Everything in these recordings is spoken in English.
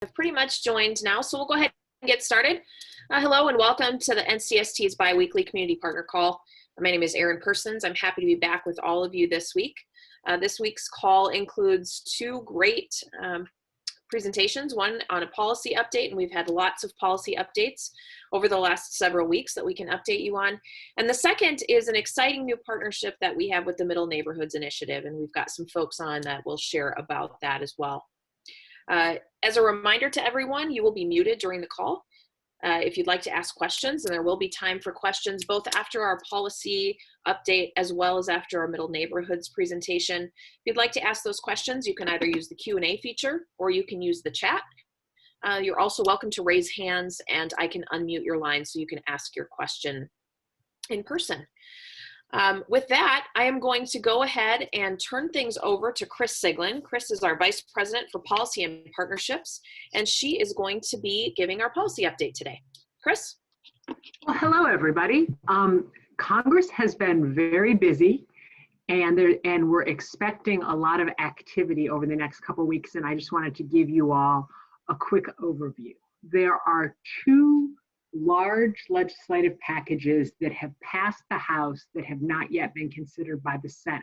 I've pretty much joined now, so we'll go ahead and get started. Hello and welcome to the NCST's biweekly community partner call. My name is Erin Persons. I'm happy to be back with all of you this week. This week's call includes two great presentations, one on a policy update, and we've had lots of policy updates over the last several weeks that we can update you on. And the second is an exciting new partnership that we have with the Middle Neighborhoods Initiative, and we've got some folks on that will share about that as well. As a reminder to everyone, you will be muted during the call. If you'd like to ask questions, and there will be time for questions both after our policy update as well as after our Middle Neighborhoods presentation. If you'd like to ask those questions, you can either use the Q&A feature or you can use the chat. You're also welcome to raise hands and I can unmute your line so you can ask your question in person. With that, I am going to go ahead and turn things over to Chris Siglin. Chris is our Vice President for Policy and Partnerships, and she is going to be giving our policy update today. Chris? Well, hello, everybody. Congress has been very busy, and we're expecting a lot of activity over the next couple of weeks, and I just wanted to give you all a quick overview. There are two large legislative packages that have passed the House that have not yet been considered by the Senate.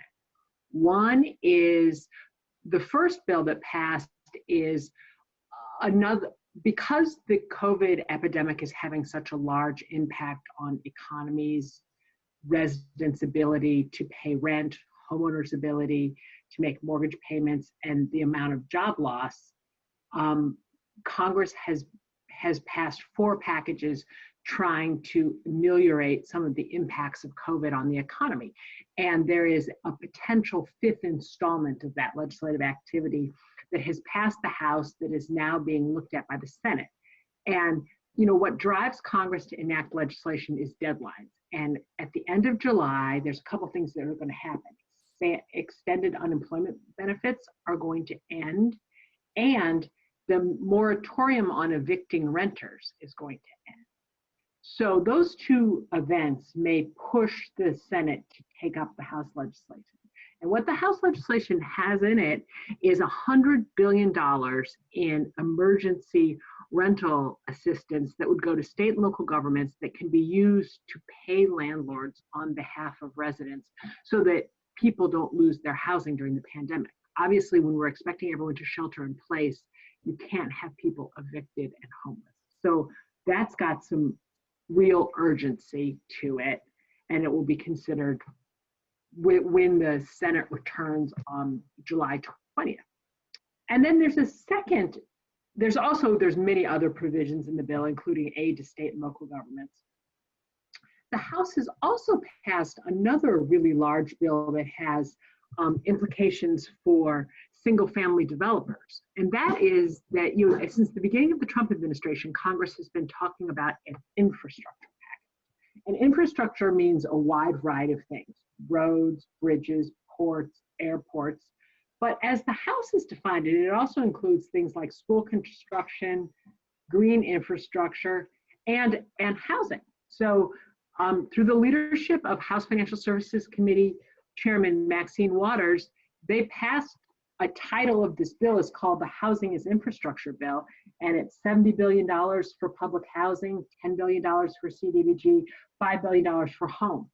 One is, the first bill that passed is another, because the COVID epidemic is having such a large impact on economies, residents' ability to pay rent, homeowners' ability to make mortgage payments, and the amount of job loss, Congress has passed 4 packages trying to ameliorate some of the impacts of COVID on the economy. And there is a potential 5th installment of that legislative activity that has passed the House that is now being looked at by the Senate. And you know what drives Congress to enact legislation is deadlines. And at the end of July, there's a couple things that are going to happen. Extended unemployment benefits are going to end, and the moratorium on evicting renters is going to end. So those two events may push the Senate to take up the House legislation. And what the House legislation has in it is $100 billion in emergency rental assistance that would go to state and local governments that can be used to pay landlords on behalf of residents so that people don't lose their housing during the pandemic. Obviously, when we're expecting everyone to shelter in place, you can't have people evicted and homeless. So that's got some real urgency to it, and it will be considered when the Senate returns on July 20th. And then there's a second, there's many other provisions in the bill, including aid to state and local governments. The House has also passed another really large bill that has implications for single-family developers. And that is that, since the beginning of the Trump administration, Congress has been talking about an infrastructure package. And infrastructure means a wide variety of things: roads, bridges, ports, airports. But as the House has defined it, it also includes things like school construction, green infrastructure, and housing. So through the leadership of House Financial Services Committee Chairman Maxine Waters, they passed a title of this bill is called the Housing as Infrastructure Bill, and it's $70 billion for public housing, $10 billion for CDBG, $5 billion for home.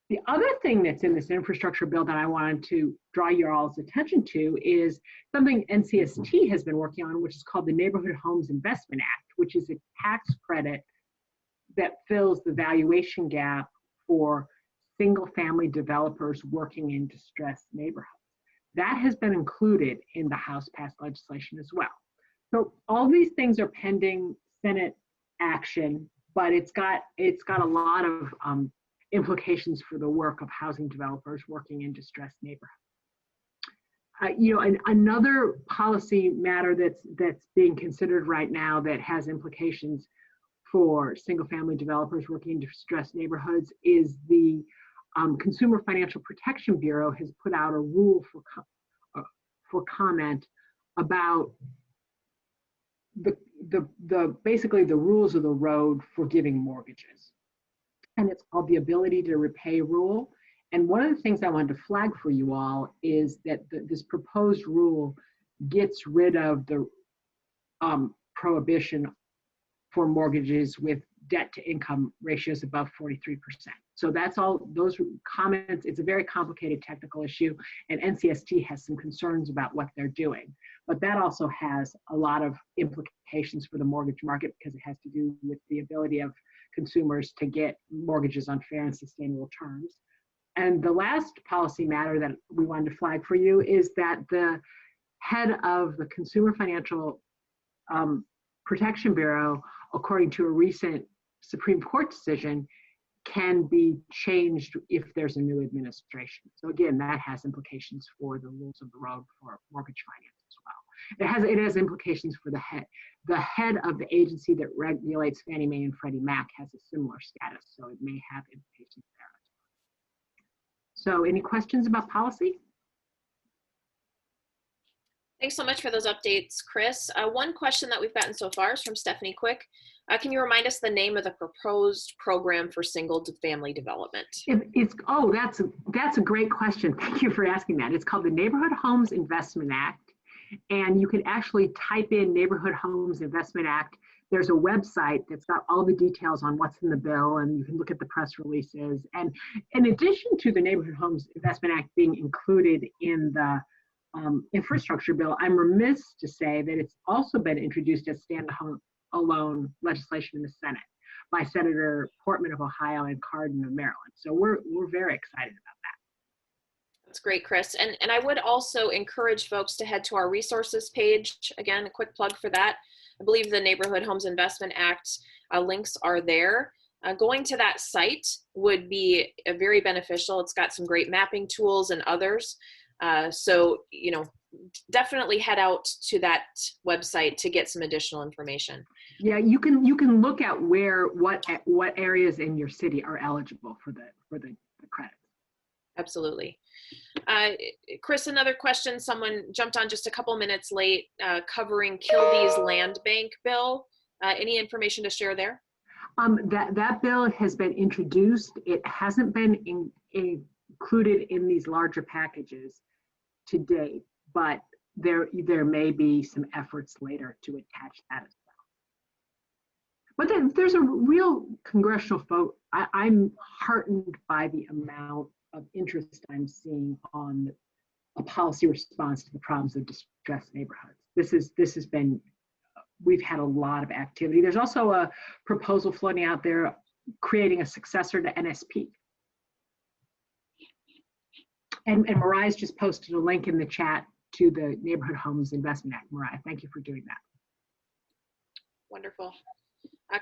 The other thing that's in this infrastructure bill that I wanted to draw your all's attention to is something NCST has been working on, which is called the Neighborhood Homes Investment Act, which is a tax credit that fills the valuation gap for single-family developers working in distressed neighborhoods. That has been included in the House-passed legislation as well. So all these things are pending Senate action, but it's got a lot of implications for the work of housing developers working in distressed neighborhoods. Another policy matter that's being considered right now that has implications for single-family developers working in distressed neighborhoods is the Consumer Financial Protection Bureau has put out a rule for comment about basically the rules of the road for giving mortgages. And it's called the Ability to Repay rule. And one of the things I wanted to flag for you all is that this proposed rule gets rid of prohibition for mortgages with debt to income ratios above 43%. So that's all those comments. It's a very complicated technical issue, and NCST has some concerns about what they're doing. But that also has a lot of implications for the mortgage market because it has to do with the ability of consumers to get mortgages on fair and sustainable terms. And the last policy matter that we wanted to flag for you is that the head of the Consumer Financial Protection Bureau, according to a recent Supreme Court decision, can be changed if there's a new administration. So again, that has implications for the rules of the road for mortgage finance as well. It has implications for the head. The head of the agency that regulates Fannie Mae and Freddie Mac has a similar status, so it may have implications there. So any questions about policy? Thanks so much for those updates, Chris. One question that we've gotten so far is from Stephanie Quick. Can you remind us the name of the proposed program for single-family development? That's a great question. Thank you for asking that. It's called the Neighborhood Homes Investment Act, and you can actually type in Neighborhood Homes Investment Act. There's a website that's got all the details on what's in the bill, and you can look at the press releases. And in addition to the Neighborhood Homes Investment Act being included in the infrastructure bill, I'm remiss to say that it's also been introduced as standalone legislation in the Senate by Senator Portman of Ohio and Cardin of Maryland. So we're very excited about that. That's great, Chris. And I would also encourage folks to head to our resources page. Again, a quick plug for that. I believe the Neighborhood Homes Investment Act links are there. Going to that site would be very beneficial. It's got some great mapping tools and others. So, definitely head out to that website to get some additional information. Yeah, you can look at what areas in your city are eligible for the credits. Absolutely. Chris, another question. Someone jumped on just a couple minutes late covering Kilby's land bank bill. Any information to share there? That bill has been introduced. It hasn't been included in these larger packages to date, but there may be some efforts later to attach that as well. But then there's a real congressional vote. I'm heartened by the amount of interest I'm seeing on a policy response to the problems of distressed neighborhoods. This has been, we've had a lot of activity. There's also a proposal floating out there creating a successor to NSP. And Mariah's just posted a link in the chat to the Neighborhood Homes Investment Act. Mariah, thank you for doing that. Wonderful.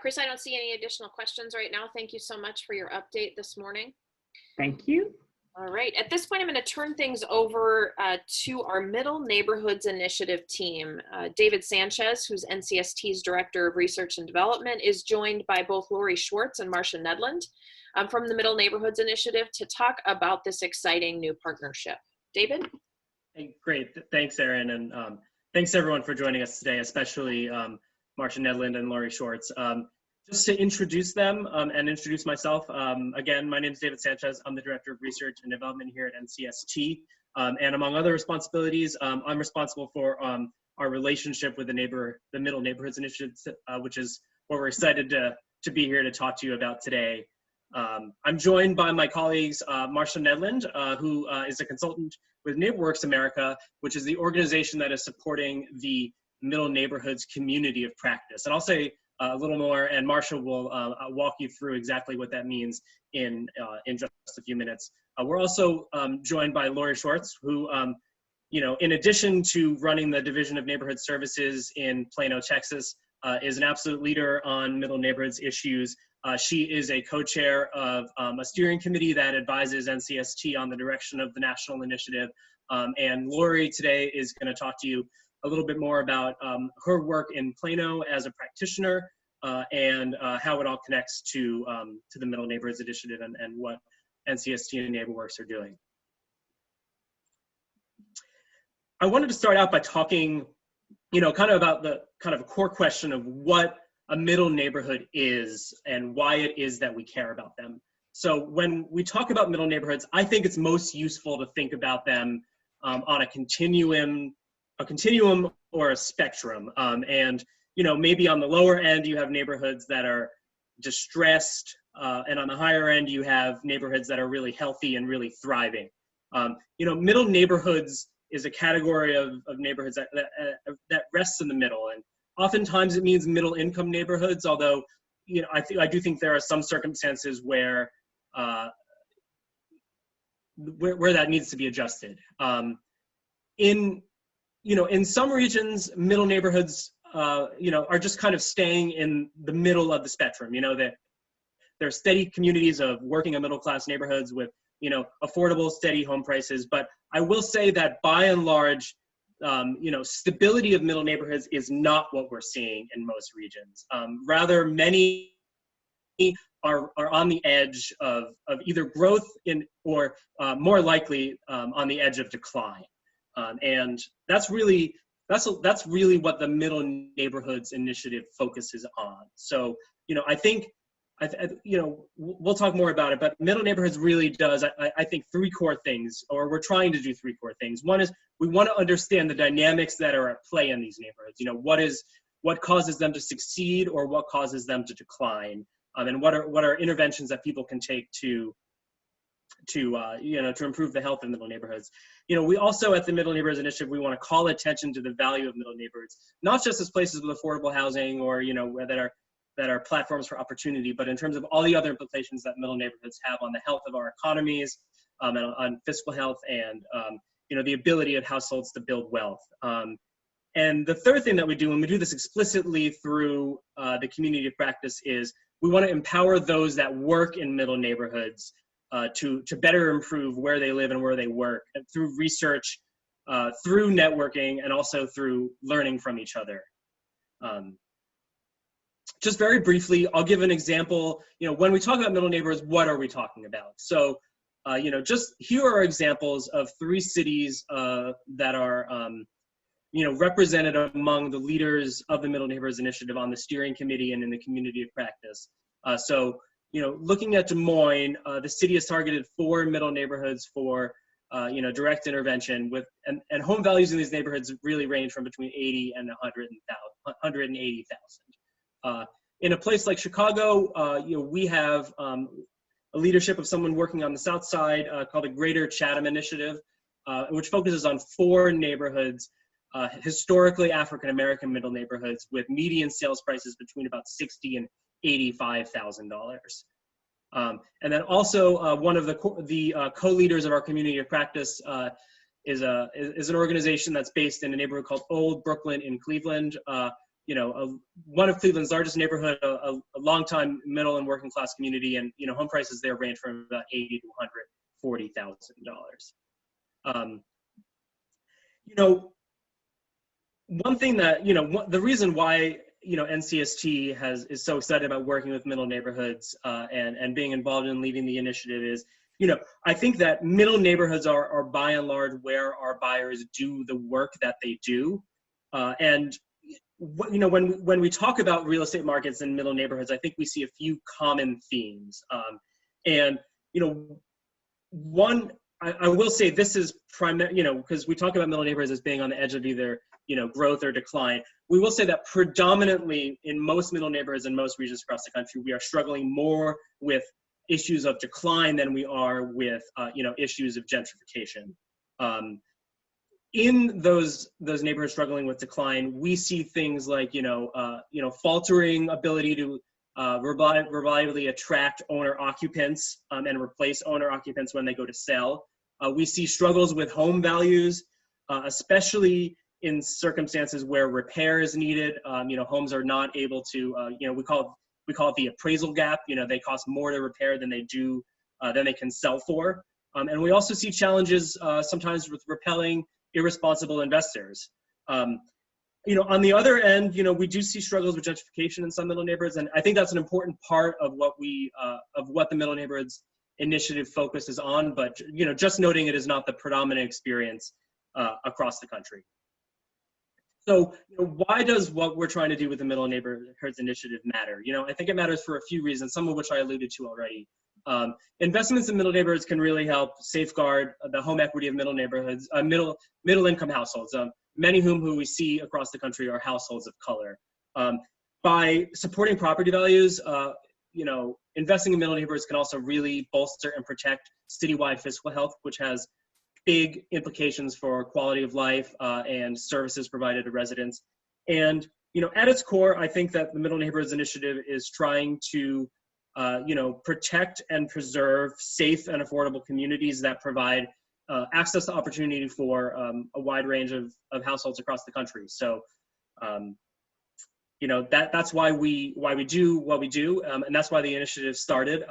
Chris, I don't see any additional questions right now. Thank you so much for your update this morning. Thank you. All right, at this point, I'm going to turn things over to our Middle Neighborhoods Initiative team. David Sanchez, who's NCST's Director of Research and Development, is joined by both Lori Schwartz and Marcia Nedland from the Middle Neighborhoods Initiative to talk about this exciting new partnership. David? Hey, great, thanks, Erin, and thanks everyone for joining us today, especially Marcia Nedland and Lori Schwartz. Just to introduce them and introduce myself, again, my name is David Sanchez. I'm the Director of Research and Development here at NCST. And among other responsibilities, I'm responsible for our relationship with the Middle Neighborhoods Initiative, which is what we're excited to be here to talk to you about today. I'm joined by my colleagues, Marcia Nedland, who is a consultant with NeighborWorks America, which is the organization that is supporting the Middle Neighborhoods community of practice. And I'll say a little more, and Marcia will walk you through exactly what that means in just a few minutes. We're also joined by Lori Schwartz, who, in addition to running the Division of Neighborhood Services in Plano, Texas, is an absolute leader on middle neighborhoods issues. She is a co-chair of a steering committee that advises NCST on the direction of the national initiative. And Lori today is going to talk to you a little bit more about her work in Plano as a practitioner and how it all connects to the Middle Neighborhoods Initiative and what NCST and NeighborWorks are doing. I wanted to start out by talking, kind of about the kind of core question of what a middle neighborhood is and why it is that we care about them. So when we talk about middle neighborhoods, I think it's most useful to think about them on a continuum a continuum or a spectrum. And, you know, maybe on the lower end, you have neighborhoods that are distressed, and on the higher end, you have neighborhoods that are really healthy and really thriving. You know, middle neighborhoods is a category of neighborhoods that rests in the middle. And oftentimes it means middle income neighborhoods, although, you know, I do think there are some circumstances where that needs to be adjusted. In some regions, middle neighborhoods, you know, are just kind of staying in the middle of the spectrum. You know, that there are steady communities of working and middle class neighborhoods with, you know, affordable, steady home prices. But I will say that by and large, you know, stability of middle neighborhoods is not what we're seeing in most regions. Rather, many are on the edge of either growth or more likely on the edge of decline. And that's really what the Middle Neighborhoods Initiative focuses on. So, you know, I think, you know, we'll talk more about it, but Middle Neighborhoods really does, I think, three core things, or we're trying to do three core things. One is we want to understand the dynamics that are at play in these neighborhoods. You know, what causes them to succeed or what causes them to decline, and what are interventions that people can take to improve the health of middle neighborhoods. You know, we also at the Middle Neighborhoods Initiative, we want to call attention to the value of middle neighborhoods, not just as places with affordable housing or, you know, that are platforms for opportunity, but in terms of all the other implications that middle neighborhoods have on the health of our economies, and on fiscal health, and you know, the ability of households to build wealth. And the third thing that we do, and we do this explicitly through the community of practice, is we want to empower those that work in middle neighborhoods to better improve where they live and where they work, and through research, through networking, and also through learning from each other. Just very briefly, I'll give an example. You know, when we talk about middle neighborhoods, what are we talking about? So, you know, just here are examples of 3 cities that are, you know, represented among the leaders of the Middle Neighborhoods Initiative on the steering committee and in the community of practice. So, you know, looking at Des Moines, the city has targeted 4 middle neighborhoods for, you know, direct intervention with, and home values in these neighborhoods really range from between 80 and 180,000. In a place like Chicago, you know, we have a leadership of someone working on the South Side called the Greater Chatham Initiative, which focuses on 4 neighborhoods, historically African-American middle neighborhoods with median sales prices between about $60,000 and $85,000. And then also one of the co-leaders of our community of practice is an organization that's based in a neighborhood called Old Brooklyn in Cleveland. You know, one of Cleveland's largest neighborhood, a longtime middle and working class community, and, you know, home prices there range from about $80,000 to $140,000. You know, one thing that, you know, the reason why, you know, NCST is so excited about working with middle neighborhoods and being involved in leading the initiative is, you know, I think that middle neighborhoods are by and large where our buyers do the work that they do. And, you know, when we talk about real estate markets in middle neighborhoods, I think we see a few common themes. And, you know, one, I will say this is you know, because we talk about middle neighborhoods as being on the edge of either, you know, growth or decline. We will say that predominantly in most middle neighborhoods in most regions across the country, we are struggling more with issues of decline than we are with, you know, issues of gentrification. In those neighborhoods struggling with decline, we see things like, you know, faltering ability to reliably attract owner occupants and replace owner occupants when they go to sell. We see struggles with home values, especially in circumstances where repair is needed. You know, homes are not able to, you know, we call it the appraisal gap. You know, they cost more to repair than they can sell for. And we also see challenges sometimes with repelling irresponsible investors. You know, on the other end, you know, we do see struggles with gentrification in some middle neighborhoods, and I think that's an important part of what the Middle Neighborhoods Initiative focuses on. But, you know, just noting it is not the predominant experience across the country. So, you know, why does what we're trying to do with the Middle Neighborhoods Initiative matter? You know, I think it matters for a few reasons, some of which I alluded to already. Investments in middle neighborhoods can really help safeguard the home equity of middle neighborhoods, middle income households. many whom we see across the country are households of color. By supporting property values, investing in middle neighborhoods can also really bolster and protect citywide fiscal health, which has big implications for quality of life and services provided to residents. And at its core, I think that the Middle Neighborhoods Initiative is trying to protect and preserve safe and affordable communities that provide access to opportunity for a wide range of households across the country. So, that's why we do what we do, and that's why the initiative started.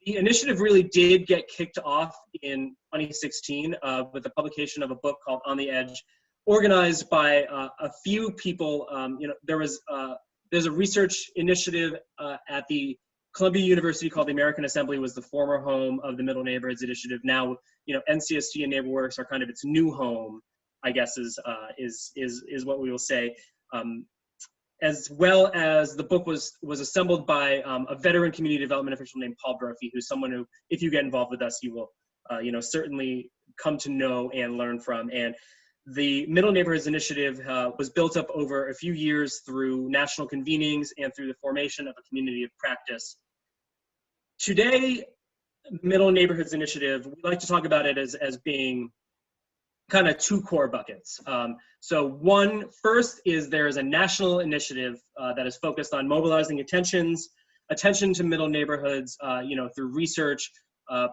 The initiative really did get kicked off in 2016 with the publication of a book called On the Edge, organized by a few people. There's a research initiative at the Columbia University called the American Assembly, was the former home of the Middle Neighborhoods Initiative. Now, NCST and NeighborWorks are kind of its new home, I guess is what we will say. As well as the book was assembled by a veteran community development official named Paul Brophy, who's someone who, if you get involved with us, you will, certainly come to know and learn from. And the Middle Neighborhoods Initiative was built up over a few years through national convenings and through the formation of a community of practice. Today, Middle Neighborhoods Initiative, we like to talk about it as being kind of two core buckets. So first is there's a national initiative that is focused on mobilizing attention to middle neighborhoods, through research,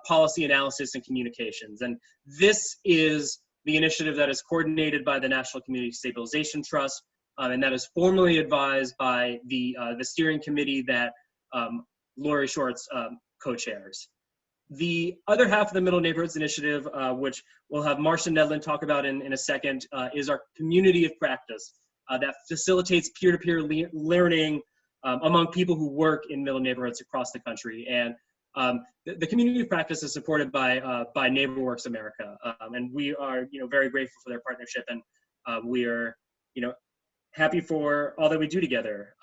policy analysis, and communications. And this is the initiative that is coordinated by the National Community Stabilization Trust, and that is formally advised by the steering committee that Lori Shorts co-chairs. The other half of the Middle Neighborhoods Initiative, which we'll have Marcia Nedlin talk about in a second, is our community of practice that facilitates peer-to-peer learning among people who work in middle neighborhoods across the country. And the community of practice is supported by NeighborWorks America, and we are very grateful for their partnership, and we are happy for all that we do together.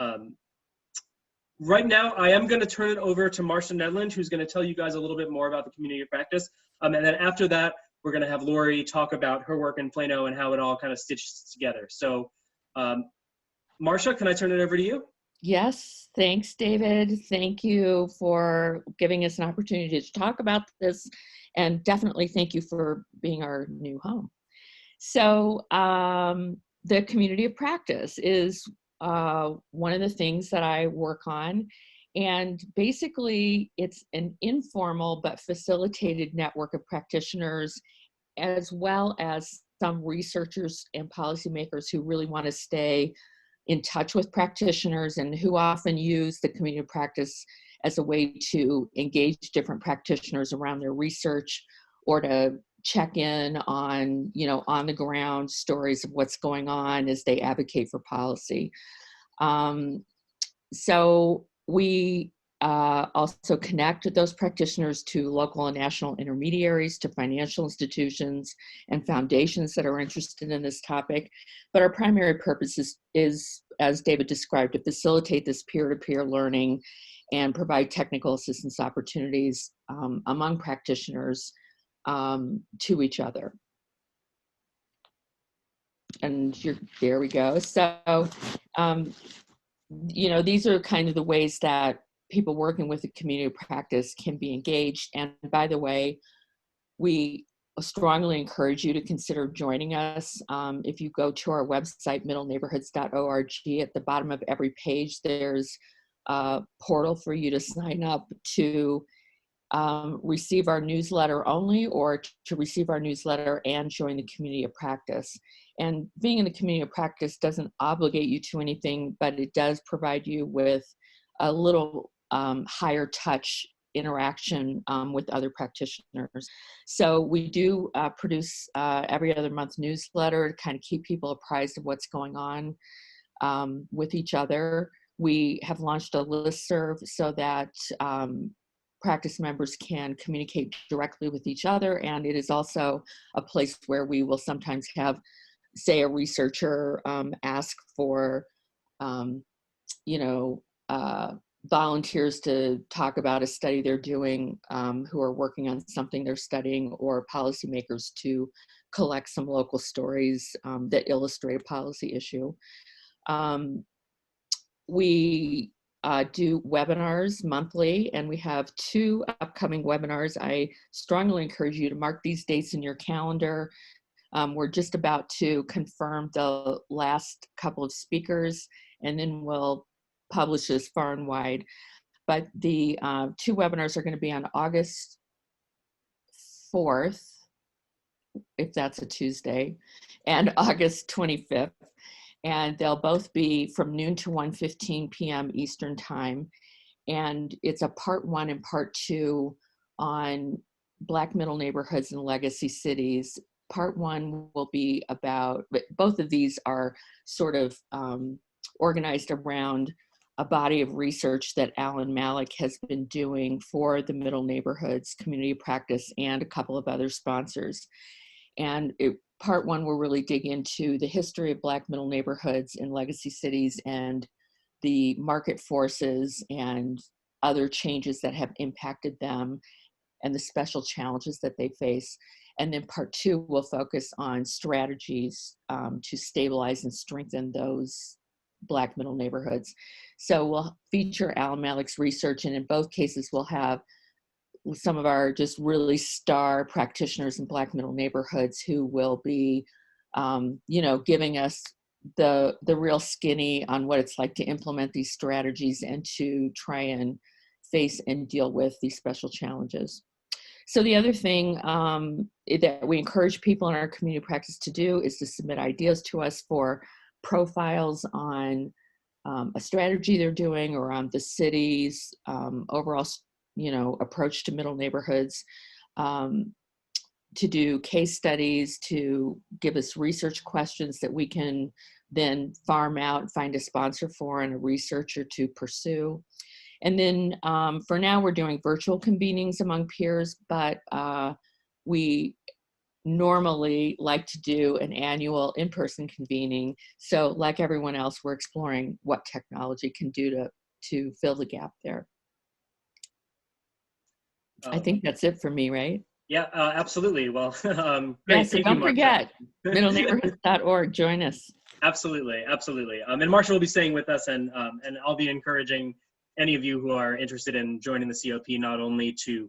Right now, I am going to turn it over to Marcia Nedlin, who's going to tell you guys a little bit more about the community of practice. And then after that, we're going to have Lori talk about her work in Plano and how it all kind of stitches together. So, Marcia, can I turn it over to you? Yes, thanks, David. Thank you for giving us an opportunity to talk about this, and definitely thank you for being our new home. So, the community of practice is one of the things that I work on, and basically it's an informal but facilitated network of practitioners, as well as some researchers and policymakers who really want to stay in touch with practitioners and who often use the community of practice as a way to engage different practitioners around their research, or to check in on, on the ground stories of what's going on as they advocate for policy. So we also connect those practitioners to local and national intermediaries, to financial institutions and foundations that are interested in this topic. But our primary purpose is, as David described, to facilitate this peer-to-peer learning and provide technical assistance opportunities among practitioners to each other. And there we go. So, these are kind of the ways that people working with the community of practice can be engaged. And by the way, we strongly encourage you to consider joining us. If you go to our website, middleneighborhoods.org, at the bottom of every page, there's a portal for you to sign up to receive our newsletter only, or to receive our newsletter and join the community of practice. And being in the community of practice doesn't obligate you to anything, but it does provide you with a little higher touch interaction with other practitioners. So we do produce every other month newsletter to kind of keep people apprised of what's going on with each other. We have launched a listserv so that practice members can communicate directly with each other, and it is also a place where we will sometimes have, say, a researcher ask for volunteers to talk about a study they're doing, who are working on something they're studying, or policymakers to collect some local stories that illustrate a policy issue. We do webinars monthly, and we have 2 upcoming webinars. I strongly encourage you to mark these dates in your calendar. We're just about to confirm the last couple of speakers, and then we'll publish this far and wide. But the 2 webinars are going to be on August 4th, if that's a Tuesday, and August 25th. And they'll both be from noon to 1:15 p.m. Eastern time. And it's a part 1 and part 2 on Black middle neighborhoods and legacy cities. Part 1 will be about, both of these are sort of organized around a body of research that Alan Malik has been doing for the Middle Neighborhoods Community Practice and a couple of other sponsors. And part 1 will really dig into the history of Black middle neighborhoods in legacy cities and the market forces and other changes that have impacted them and the special challenges that they face. And then part 2 will focus on strategies to stabilize and strengthen those Black middle neighborhoods. So we'll feature Alan Malik's research, and in both cases we'll have some of our just really star practitioners in Black middle neighborhoods who will be, giving us the real skinny on what it's like to implement these strategies and to try and face and deal with these special challenges. So the other thing that we encourage people in our community practice to do is to submit ideas to us for profiles on a strategy they're doing or on the city's overall approach to middle neighborhoods, to do case studies, to give us research questions that we can then farm out, find a sponsor for and a researcher to pursue. And then for now, we're doing virtual convenings among peers, but we normally like to do an annual in-person convening. So like everyone else, we're exploring what technology can do to fill the gap there. I think that's it for me, right? Yeah, absolutely. Well, great. Yeah, so don't forget, middleneighborhoods.org, join us. Absolutely, absolutely. And Marsha will be staying with us, and I'll be encouraging any of you who are interested in joining the COP not only to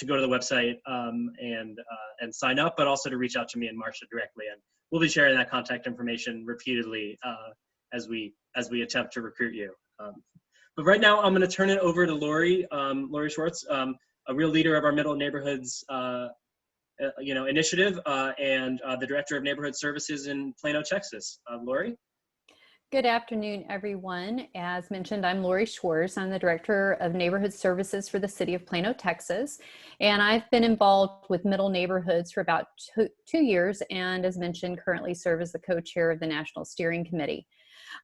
go to the website and sign up, but also to reach out to me and Marsha directly. And we'll be sharing that contact information repeatedly as we attempt to recruit you. But right now, I'm going to turn it over to Lori Schwartz, a real leader of our Middle Neighborhoods initiative and the Director of Neighborhood Services in Plano, Texas. Lori? Good afternoon, everyone. As mentioned, I'm Lori Schwartz. I'm the Director of Neighborhood Services for the City of Plano, Texas. And I've been involved with Middle Neighborhoods for about two years, and as mentioned, currently serve as the co-chair of the National Steering Committee.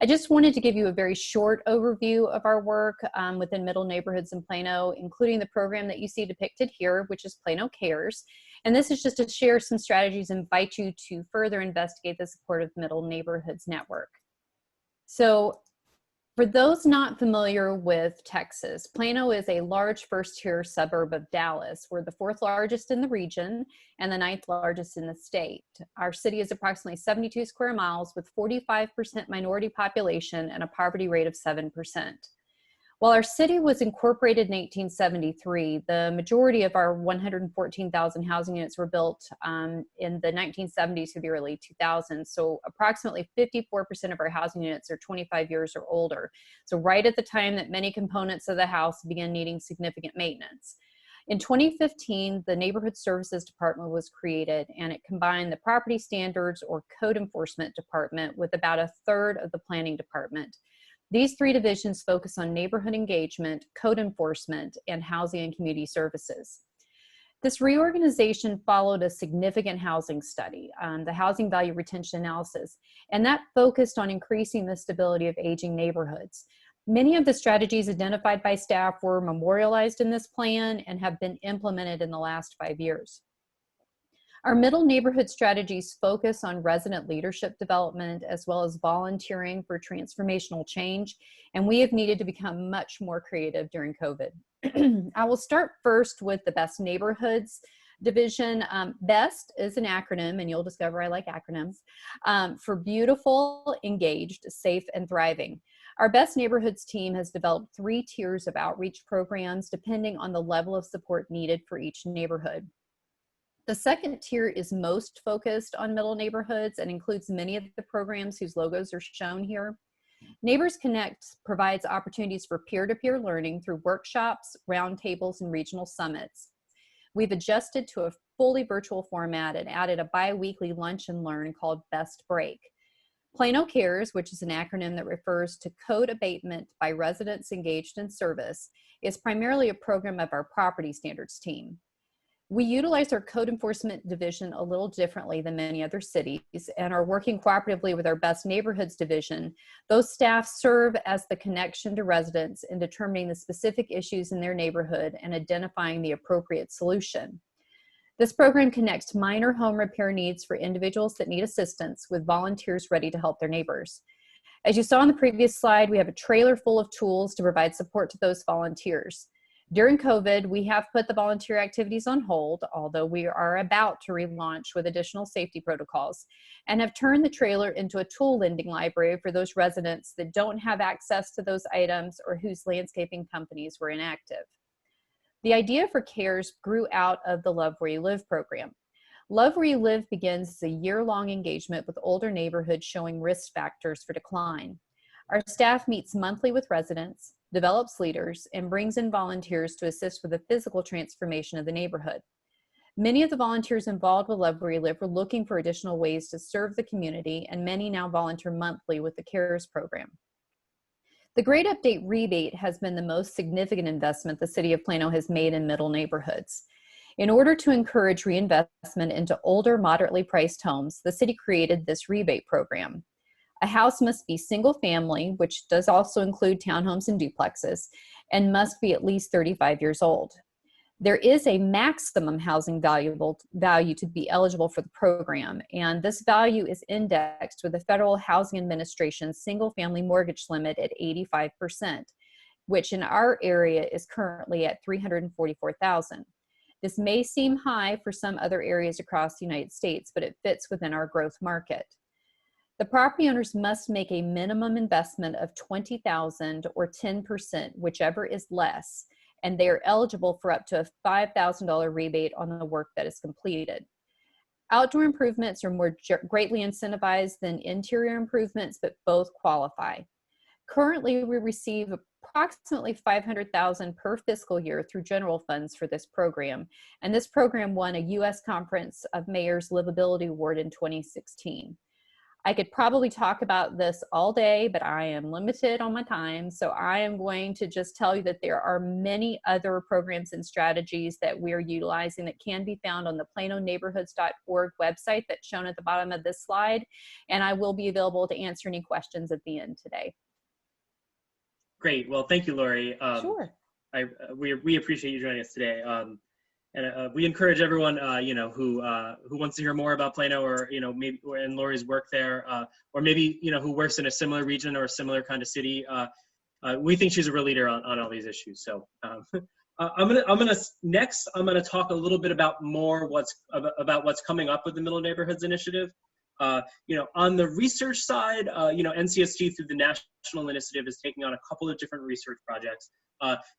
I just wanted to give you a very short overview of our work within Middle Neighborhoods in Plano, including the program that you see depicted here, which is Plano Cares. And this is just to share some strategies and invite you to further investigate the support of Middle Neighborhoods Network. So for those not familiar with Texas, Plano is a large first-tier suburb of Dallas. We're the 4th largest in the region and the 9th largest in the state. Our city is approximately 72 square miles with 45% minority population and a poverty rate of 7%. While our city was incorporated in 1873, the majority of our 114,000 housing units were built in the 1970s to the early 2000s. So approximately 54% of our housing units are 25 years or older. So right at the time that many components of the house began needing significant maintenance. In 2015, the Neighborhood Services Department was created, and it combined the Property Standards or Code Enforcement Department with about a third of the Planning Department. These 3 divisions focus on neighborhood engagement, code enforcement, and housing and community services. This reorganization followed a significant housing study, the Housing Value Retention Analysis, and that focused on increasing the stability of aging neighborhoods. Many of the strategies identified by staff were memorialized in this plan and have been implemented in the last 5 years. Our middle neighborhood strategies focus on resident leadership development as well as volunteering for transformational change, and we have needed to become much more creative during COVID. I will start first with the Best Neighborhoods division. BEST is an acronym, and you'll discover I like acronyms, for beautiful, engaged, safe, and thriving. Our Best Neighborhoods team has developed 3 tiers of outreach programs depending on the level of support needed for each neighborhood. The second tier is most focused on middle neighborhoods and includes many of the programs whose logos are shown here. Neighbors Connect provides opportunities for peer-to-peer learning through workshops, roundtables, and regional summits. We've adjusted to a fully virtual format and added a bi-weekly lunch and learn called Best Break. Plano Cares, which is an acronym that refers to code abatement by residents engaged in service, is primarily a program of our property standards team. We utilize our code enforcement division a little differently than many other cities and are working cooperatively with our Best Neighborhoods division. Those staff serve as the connection to residents in determining the specific issues in their neighborhood and identifying the appropriate solution. This program connects minor home repair needs for individuals that need assistance with volunteers ready to help their neighbors. As you saw on the previous slide, we have a trailer full of tools to provide support to those volunteers. During COVID, we have put the volunteer activities on hold, although we are about to relaunch with additional safety protocols, and have turned the trailer into a tool lending library for those residents that don't have access to those items or whose landscaping companies were inactive. The idea for CARES grew out of the Love Where You Live program. Love Where You Live begins as a year-long engagement with older neighborhoods showing risk factors for decline. Our staff meets monthly with residents, develops leaders, and brings in volunteers to assist with the physical transformation of the neighborhood. Many of the volunteers involved with Love Where You Live were looking for additional ways to serve the community, and many now volunteer monthly with the CARES program. The Great Update rebate has been the most significant investment the City of Plano has made in middle neighborhoods. In order to encourage reinvestment into older, moderately priced homes, the city created this rebate program. A house must be single family, which does also include townhomes and duplexes, and must be at least 35 years old. There is a maximum housing value to be eligible for the program, and this value is indexed with the Federal Housing Administration's single family mortgage limit at 85%, which in our area is currently at $344,000. This may seem high for some other areas across the United States, but it fits within our growth market. The property owners must make a minimum investment of $20,000 or 10%, whichever is less, and they are eligible for up to a $5,000 rebate on the work that is completed. Outdoor improvements are more greatly incentivized than interior improvements, but both qualify. Currently, we receive approximately $500,000 per fiscal year through general funds for this program, and this program won a U.S. Conference of Mayors Livability Award in 2016. I could probably talk about this all day, but I am limited on my time, so I am going to just tell you that there are many other programs and strategies that we're utilizing that can be found on the planoneighborhoods.org website that's shown at the bottom of this slide, and I will be available to answer any questions at the end today. Great. Well, thank you, Lori. Sure. We appreciate you joining us today. And we encourage everyone, who wants to hear more about Plano, or maybe in Lori's work there, or maybe who works in a similar region or a similar kind of city. We think she's a real leader on all these issues. So I'm gonna talk a little bit about what's coming up with the Middle Neighborhoods Initiative. On the research side, NCST through the National Initiative is taking on a couple of different research projects.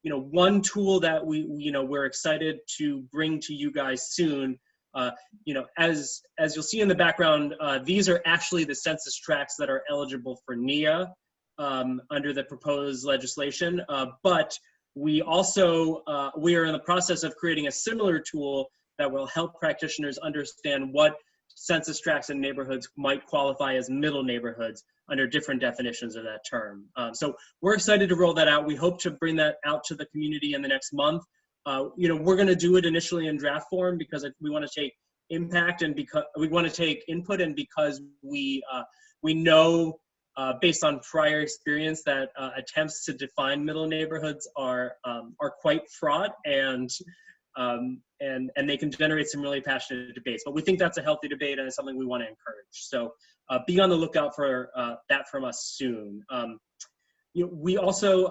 One tool that we're excited to bring to you guys soon, as you'll see in the background, these are actually the census tracts that are eligible for NIA under the proposed legislation. But we also, we are in the process of creating a similar tool that will help practitioners understand what census tracts and neighborhoods might qualify as middle neighborhoods under different definitions of that term. So we're excited to roll that out. We hope to bring that out to the community in the next month. We're going to do it initially in draft form because we want to take impact, and because we want to take input, and because we know based on prior experience that attempts to define middle neighborhoods are quite fraught, and and they can generate some really passionate debates. But we think that's a healthy debate and it's something we want to encourage. So be on the lookout for that from us soon. We also,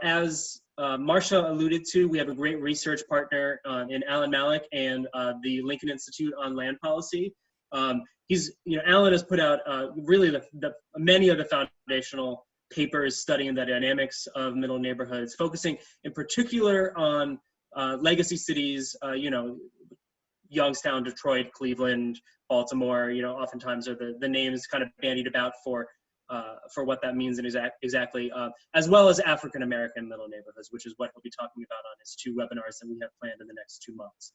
as Marcia alluded to, we have a great research partner in Alan Malik and the Lincoln Institute on Land Policy. Alan has put out really many of the foundational papers studying the dynamics of middle neighborhoods, focusing in particular on legacy cities, Youngstown, Detroit, Cleveland, Baltimore, oftentimes are the names kind of bandied about for what that means and exactly, as well as African-American middle neighborhoods, which is what he'll be talking about on his 2 webinars that we have planned in the next 2 months.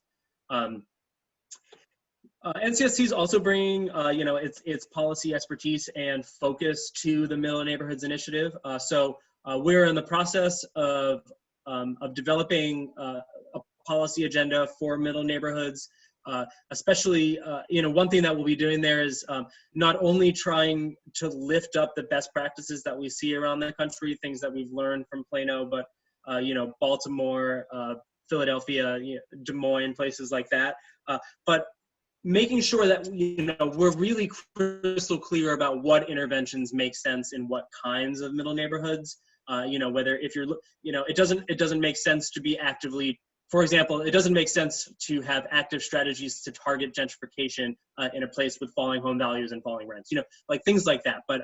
NCST is also bringing, its policy expertise and focus to the Middle Neighborhoods Initiative. So we're in the process of developing a policy agenda for middle neighborhoods. Especially, one thing that we'll be doing there is not only trying to lift up the best practices that we see around the country, things that we've learned from Plano, but, Baltimore, Philadelphia, Des Moines, places like that. But making sure that, we're really crystal clear about what interventions make sense in what kinds of middle neighborhoods. Whether if you're, it doesn't make sense to be actively, for example, it doesn't make sense to have active strategies to target gentrification in a place with falling home values and falling rents, like things like that. But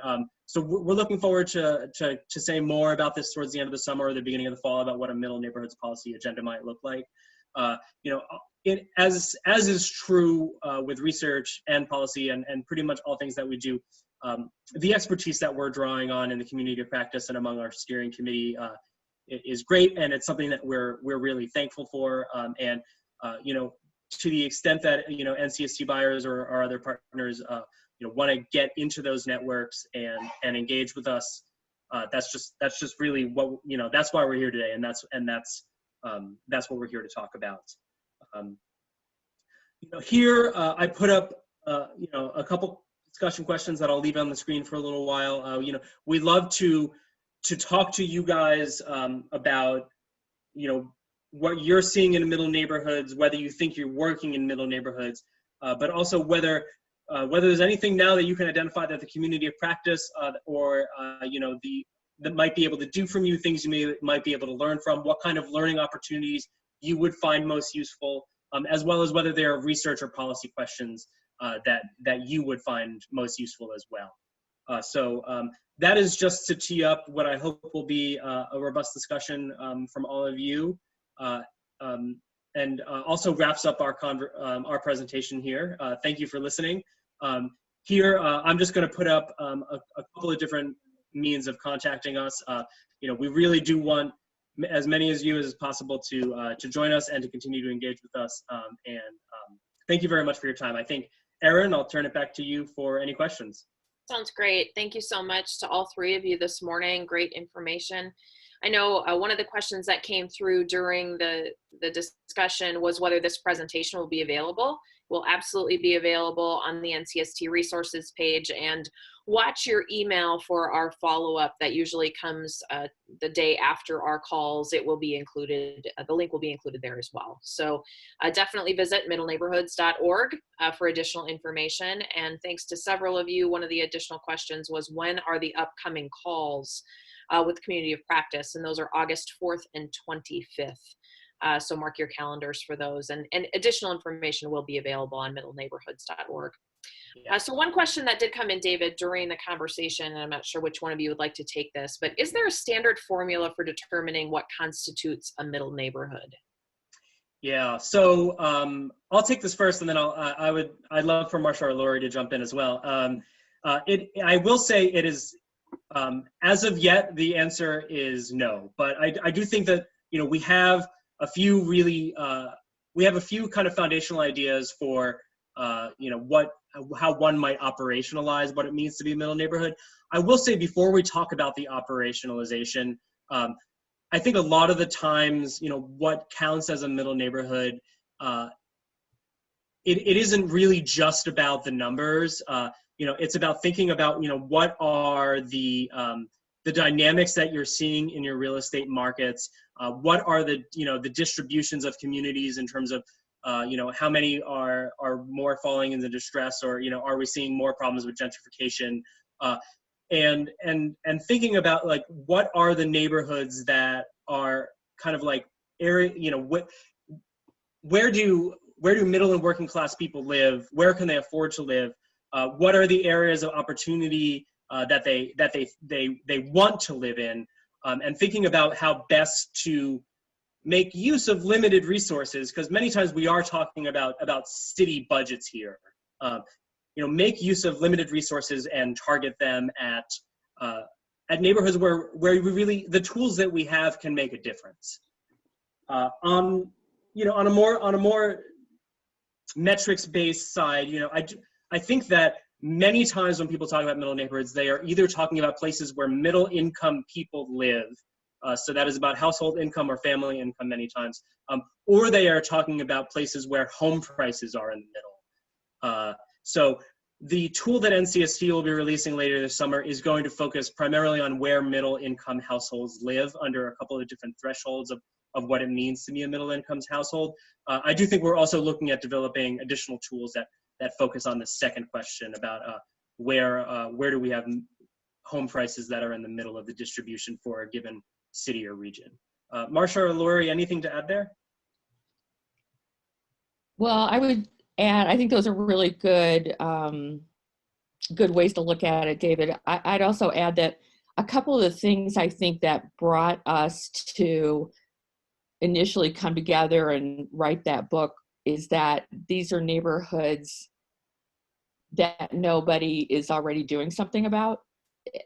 so we're looking forward to saying more about this towards the end of the summer or the beginning of the fall about what a middle neighborhoods policy agenda might look like. As is true with research and policy and pretty much all things that we do, the expertise that we're drawing on in the community of practice and among our steering committee is great, and it's something that we're really thankful for. To the extent that NCST buyers or our other partners want to get into those networks and engage with us, that's just really what that's why we're here today, and that's what we're here to talk about. Here I put up a couple discussion questions that I'll leave on the screen for a little while. We'd love to talk to you guys about what you're seeing in middle neighborhoods, whether you think you're working in middle neighborhoods, but also whether there's anything now that you can identify that the community of practice or that might be able to do from you, things you might be able to learn from, what kind of learning opportunities you would find most useful, as well as whether there are research or policy questions that you would find most useful as well. So that is just to tee up what I hope will be a robust discussion from all of you, and also wraps up our presentation here. Thank you for listening. Here, I'm just going to put up a couple of different means of contacting us. We really do want as many as you as possible to join us and to continue to engage with us. Thank you very much for your time. I think, Erin, I'll turn it back to you for any questions. Sounds great. Thank you so much to all 3 of you this morning. Great information. I know one of the questions that came through during the discussion was whether this presentation will be available. It will absolutely be available on the NCST resources page, and watch your email for our follow-up that usually comes the day after our calls. It will be included, the link will be included there as well. So definitely visit middleneighborhoods.org for additional information. And thanks to several of you, one of the additional questions was, when are the upcoming calls with Community of Practice? And those are August 4th and 25th. So mark your calendars for those, and additional information will be available on middleneighborhoods.org. So one question that did come in, David, during the conversation, and I'm not sure which one of you would like to take this, but is there a standard formula for determining what constitutes a middle neighborhood? Yeah, so I'll take this first, and then I'd love for Marcia or Lori to jump in as well. I will say it is, as of yet, the answer is no, but I do think that we have a few really kind of foundational ideas for how one might operationalize what it means to be a middle neighborhood. I will say, before we talk about the operationalization, I think a lot of the times, what counts as a middle neighborhood, it isn't really just about the numbers. It's about thinking about, what are the the dynamics that you're seeing in your real estate markets. What are the, the distributions of communities in terms of, how many are more falling into distress, or, are we seeing more problems with gentrification? And thinking about like, what are the neighborhoods that are kind of like area, where do middle and working class people live? Where can they afford to live? What are the areas of opportunity that they want to live in? And thinking about how best to make use of limited resources, because many times we are talking about city budgets here. Make use of limited resources and target them at neighborhoods where we really, the tools that we have can make a difference. On a more metrics-based side, I think that many times when people talk about middle neighborhoods, they are either talking about places where middle-income people live, so that is about household income or family income many times, or they are talking about places where home prices are in the middle. So the tool that NCST will be releasing later this summer is going to focus primarily on where middle-income households live under a couple of different thresholds of what it means to be a middle-income household. I do think we're also looking at developing additional tools that focus on the second question about where do we have home prices that are in the middle of the distribution for a given city or region. Marsha or Lori, anything to add there? Well, I would add, I think those are really good, good ways to look at it, David. I'd also add that a couple of the things I think that brought us to initially come together and write that book is that these are neighborhoods that nobody is already doing something about,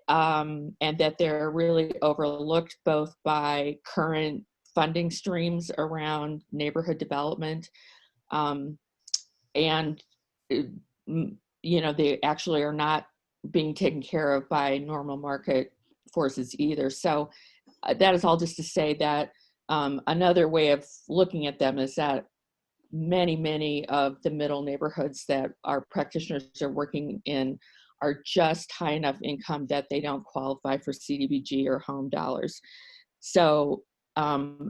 and that they're really overlooked both by current funding streams around neighborhood development, and they actually are not being taken care of by normal market forces either. So that is all just to say that another way of looking at them is that many of the middle neighborhoods that our practitioners are working in are just high enough income that they don't qualify for CDBG or home dollars. So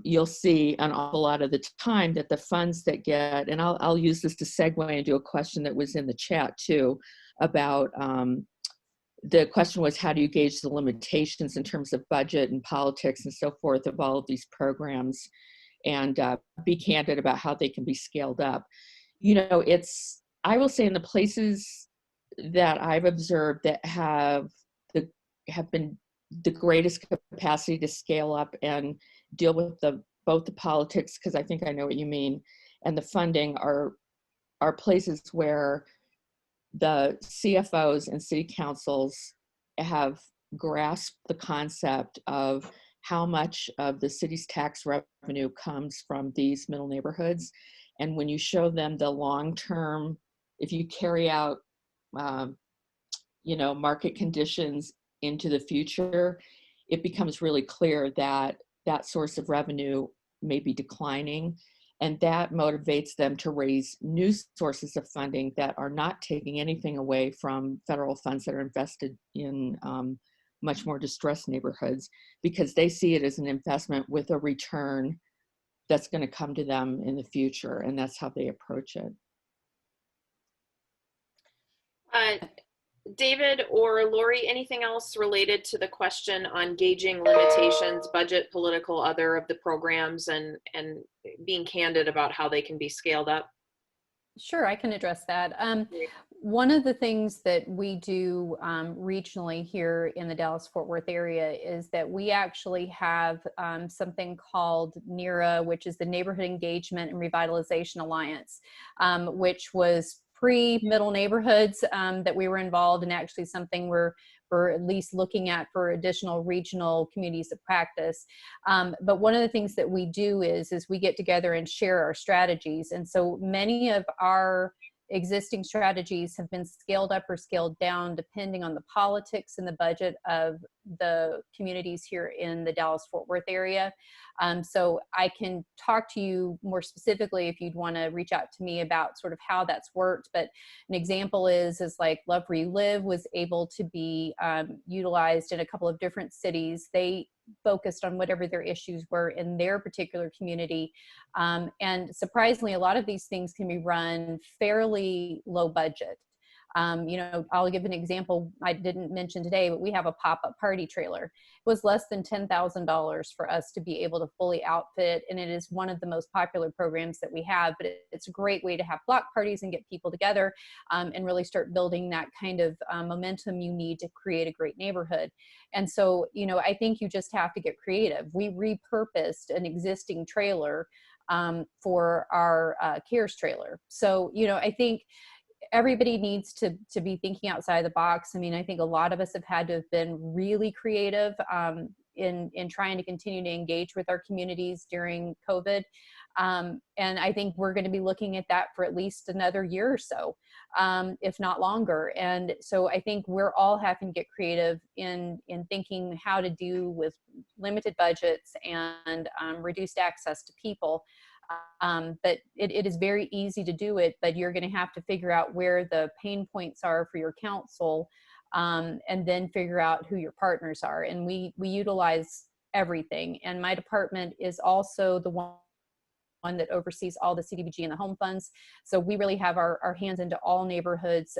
you'll see an awful lot of the time that the funds that get, and I'll use this to segue into a question that was in the chat too, about the question was, how do you gauge the limitations in terms of budget and politics and so forth of all of these programs, and be candid about how they can be scaled up. I will say in the places that I've observed that have been the greatest capacity to scale up and deal with both the politics, because I think I know what you mean, and the funding are places where the CFOs and city councils have grasped the concept of how much of the city's tax revenue comes from these middle neighborhoods. And when you show them the long-term, if you carry out, market conditions into the future, it becomes really clear that that source of revenue may be declining. And that motivates them to raise new sources of funding that are not taking anything away from federal funds that are invested in much more distressed neighborhoods, because they see it as an investment with a return that's going to come to them in the future. And that's how they approach it. David or Lori, anything else related to the question on gauging limitations, budget, political, other of the programs, and being candid about how they can be scaled up? Sure, I can address that. One of the things that we do regionally here in the Dallas-Fort Worth area is that we actually have something called NERA, which is the Neighborhood Engagement and Revitalization Alliance, which was pre-middle neighborhoods that we were involved in, actually something we're at least looking at for additional regional communities of practice. But one of the things that we do is we get together and share our strategies. And so many of our existing strategies have been scaled up or scaled down depending on the politics and the budget of the communities here in the Dallas-Fort Worth area. So I can talk to you more specifically if you'd want to reach out to me about sort of how that's worked. But an example is like Love Where You Live was able to be utilized in a couple of different cities. They focused on whatever their issues were in their particular community. And surprisingly, a lot of these things can be run fairly low budget. I'll give an example I didn't mention today, but we have a pop-up party trailer. It was less than $10,000 for us to be able to fully outfit, and it is one of the most popular programs that we have, but it's a great way to have block parties and get people together and really start building that kind of momentum you need to create a great neighborhood. And so, I think you just have to get creative. We repurposed an existing trailer for our CARES trailer. So, I think everybody needs to be thinking outside the box. I mean, I think a lot of us have had to have been really creative in trying to continue to engage with our communities during COVID. And I think we're going to be looking at that for at least another year or so, if not longer. And so I think we're all having to get creative in thinking how to do with limited budgets and reduced access to people. But it is very easy to do it, but you're going to have to figure out where the pain points are for your council, and then figure out who your partners are. And we utilize everything. And my department is also the one that oversees all the CDBG and the home funds. So we really have our hands into all neighborhoods,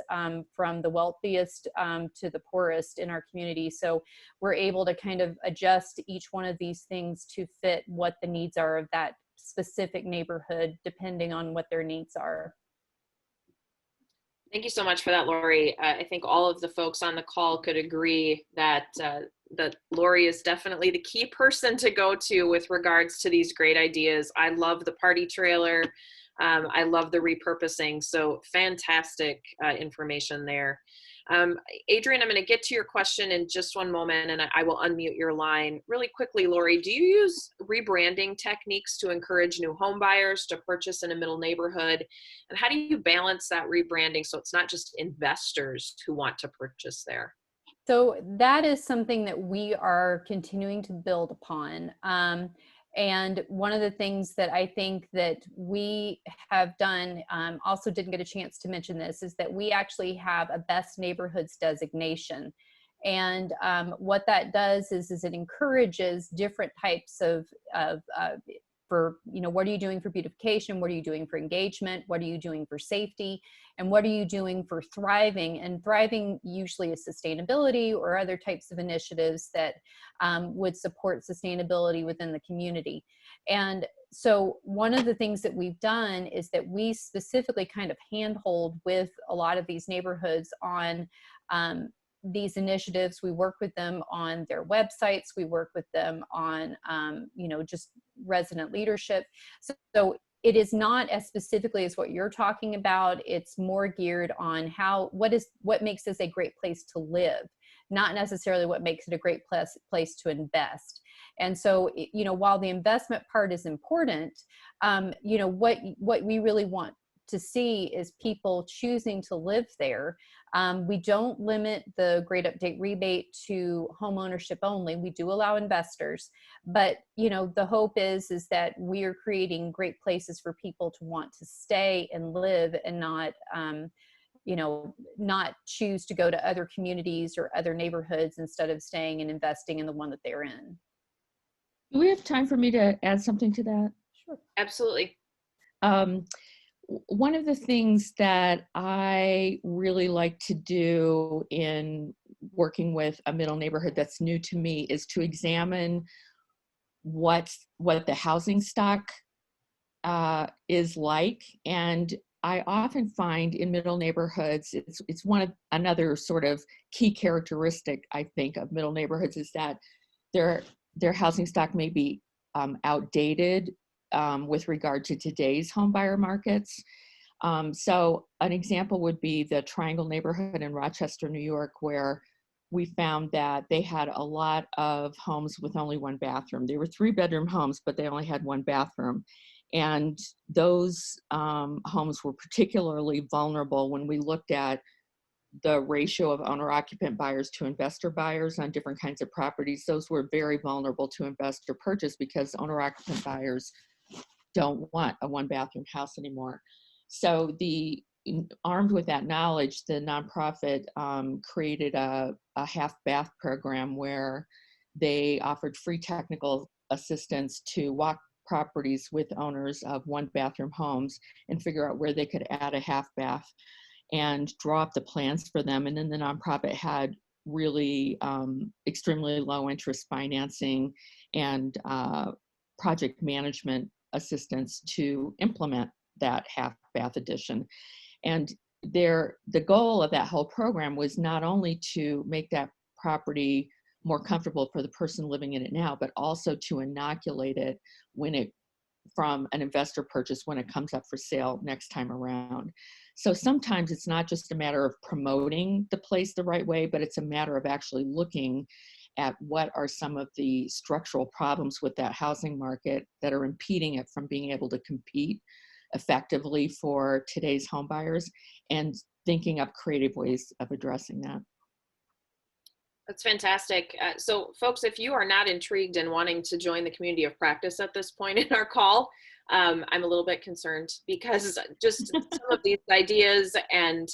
from the wealthiest to the poorest in our community. So we're able to kind of adjust each one of these things to fit what the needs are of that specific neighborhood, depending on what their needs are. Thank you so much for that, Lori. I think all of the folks on the call could agree that Lori is definitely the key person to go to with regards to these great ideas. I love the party trailer. I love the repurposing. So fantastic information there. Adrian, I'm going to get to your question in just one moment, and I will unmute your line. Really quickly, Lori, do you use rebranding techniques to encourage new home buyers to purchase in a middle neighborhood? And how do you balance that rebranding so it's not just investors who want to purchase there? So that is something that we are continuing to build upon. And one of the things that I think that we have done, also didn't get a chance to mention this, is that we actually have a best neighborhoods designation. And what that does is it encourages different types of for, what are you doing for beautification? What are you doing for engagement? What are you doing for safety? And what are you doing for thriving? And thriving usually is sustainability or other types of initiatives that would support sustainability within the community. And so one of the things that we've done is that we specifically kind of handhold with a lot of these neighborhoods on these initiatives. We work with them on their websites. We work with them on, just resident leadership. So it is not as specifically as what you're talking about. It's more geared on what makes this a great place to live, not necessarily what makes it a great place to invest. And so, while the investment part is important, what we really want to see is people choosing to live there. We don't limit the Great Update rebate to home ownership only. We do allow investors, but the hope is that we are creating great places for people to want to stay and live, and not choose to go to other communities or other neighborhoods instead of staying and investing in the one that they're in. Do we have time for me to add something to that? Sure. Absolutely. One of the things that I really like to do in working with a middle neighborhood that's new to me is to examine what the housing stock is like. And I often find in middle neighborhoods, it's another sort of key characteristic, I think, of middle neighborhoods is that their housing stock may be outdated with regard to today's home buyer markets. So an example would be the Triangle neighborhood in Rochester, New York, where we found that they had a lot of homes with only one bathroom. They were 3-bedroom homes, but they only had one bathroom. And those homes were particularly vulnerable when we looked at the ratio of owner-occupant buyers to investor buyers on different kinds of properties, those were very vulnerable to investor purchase because owner-occupant buyers don't want a one-bathroom house anymore. So armed with that knowledge, the nonprofit created a half-bath program where they offered free technical assistance to walk properties with owners of one-bathroom homes and figure out where they could add a half-bath and draw up the plans for them. And then the nonprofit had really extremely low interest financing and project management assistance to implement that half-bath addition. And the goal of that whole program was not only to make that property more comfortable for the person living in it now, but also to inoculate it from an investor purchase when it comes up for sale next time around. So sometimes it's not just a matter of promoting the place the right way, but it's a matter of actually looking at what are some of the structural problems with that housing market that are impeding it from being able to compete effectively for today's home buyers, and thinking up creative ways of addressing that. That's fantastic. So folks, if you are not intrigued and wanting to join the community of practice at this point in our call, I'm a little bit concerned because just some of these ideas and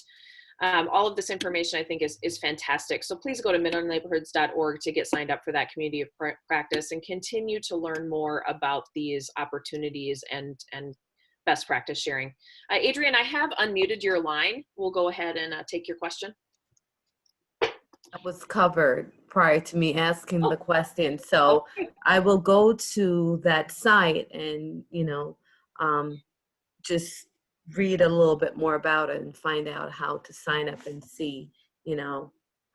all of this information I think is fantastic. So please go to middleneighborhoods.org to get signed up for that community of practice and continue to learn more about these opportunities and best practice sharing. Adrian, I have unmuted your line. We'll go ahead and take your question. That was covered prior to me asking the question. So okay. I will go to that site and, just read a little bit more about it and find out how to sign up and see, how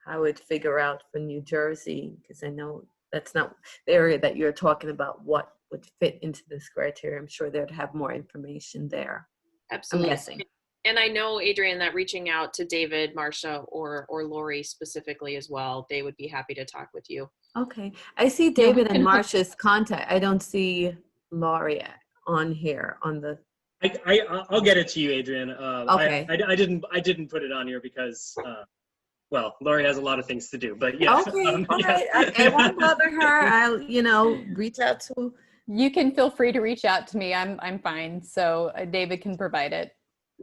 I would figure out for New Jersey, because I know that's not the area that you're talking about, what would fit into this criteria. I'm sure they'd have more information there. Absolutely. I'm guessing. And I know, Adrian, that reaching out to David, Marcia, or Lori specifically as well, they would be happy to talk with you. Okay. I see David and Marcia's contact. I don't see Lori on here on the. I'll get it to you, Adrian. Okay. I didn't put it on here because, Lori has a lot of things to do. But yeah. Okay. All right. I won't bother her. I'll reach out to. You can feel free to reach out to me. I'm fine. So David can provide it.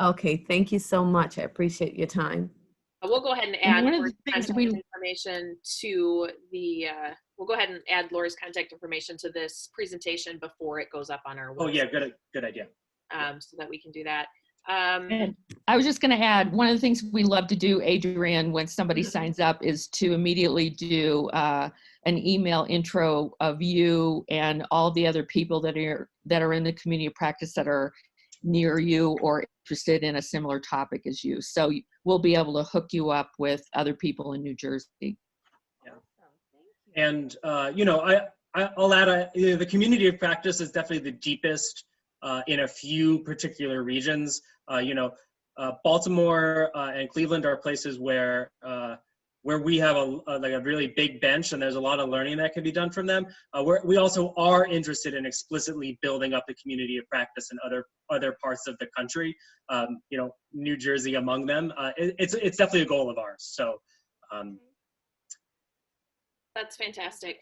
Okay, thank you so much. I appreciate your time. We'll go ahead and add Lori's contact information to the. We'll go ahead and add Lori's contact information to this presentation before it goes up on our website. Oh yeah, good idea. So that we can do that. And I was just going to add, one of the things we love to do, Adrian, when somebody signs up, is to immediately do an email intro of you and all the other people that are in the community of practice that are near you or interested in a similar topic as you. So we'll be able to hook you up with other people in New Jersey. Yeah. And, I'll add, the community of practice is definitely the deepest in a few particular regions. Baltimore and Cleveland are places where we have a really big bench, and there's a lot of learning that can be done from them. We also are interested in explicitly building up the community of practice in other parts of the country. New Jersey among them. It's definitely a goal of ours. So. That's fantastic.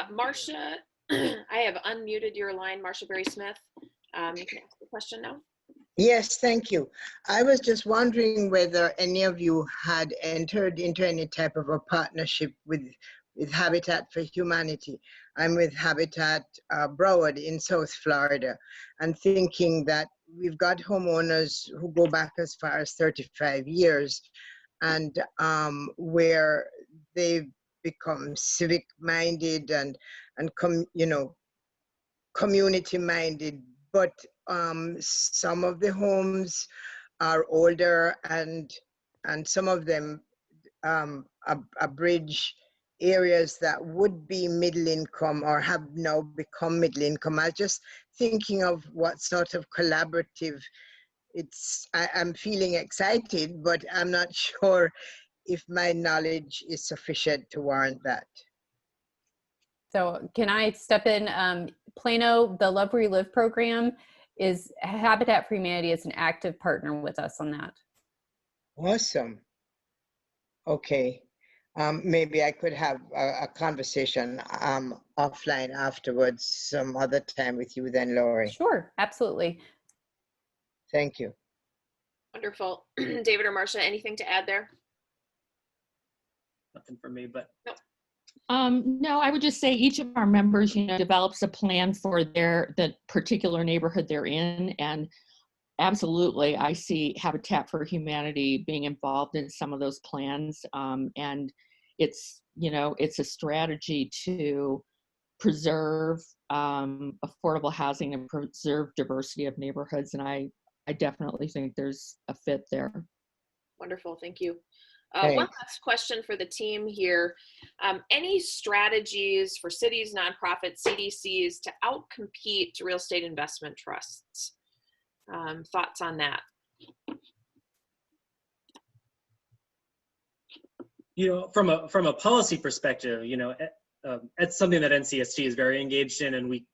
Marcia, I have unmuted your line, Marcia Berry Smith. You can ask the question now. Yes, thank you. I was just wondering whether any of you had entered into any type of a partnership with Habitat for Humanity. I'm with Habitat Broward in South Florida, and thinking that we've got homeowners who go back as far as 35 years, and where they've become civic-minded and community-minded, but some of the homes are older, and some of them abridge areas that would be middle income or have now become middle income. I was just thinking of what sort of collaborative I'm feeling excited, but I'm not sure if my knowledge is sufficient to warrant that. So can I step in? Plano, the Love Where You Live program is Habitat for Humanity is an active partner with us on that. Awesome. Okay. Maybe I could have a conversation offline afterwards some other time with you then, Lori. Sure, absolutely. Thank you. Wonderful. David or Marcia, anything to add there? Nothing for me, but No, I would just say each of our members, develops a plan for the particular neighborhood they're in. And absolutely, I see Habitat for Humanity being involved in some of those plans. And it's a strategy to preserve affordable housing and preserve diversity of neighborhoods. And I definitely think there's a fit there. Wonderful, thank you. Thanks. One last question for the team here. Any strategies for cities, nonprofits, CDCs to outcompete real estate investment trusts? Thoughts on that? From a policy perspective, it's something that NCST is very engaged in, and we,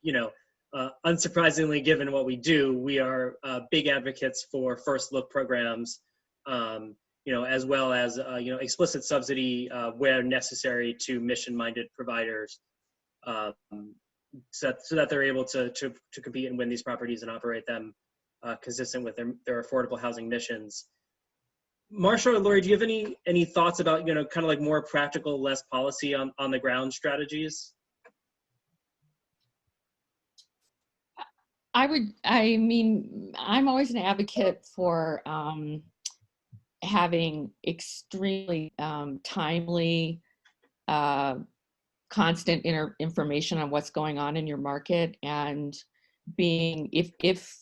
unsurprisingly, given what we do, we are big advocates for first look programs, as well as explicit subsidy where necessary to mission-minded providers, so that they're able to compete and win these properties and operate them consistent with their affordable housing missions. Marcia or Lori, do you have any thoughts about, kind of like more practical, less policy on the ground strategies? I'm always an advocate for having extremely timely, constant information on what's going on in your market, and if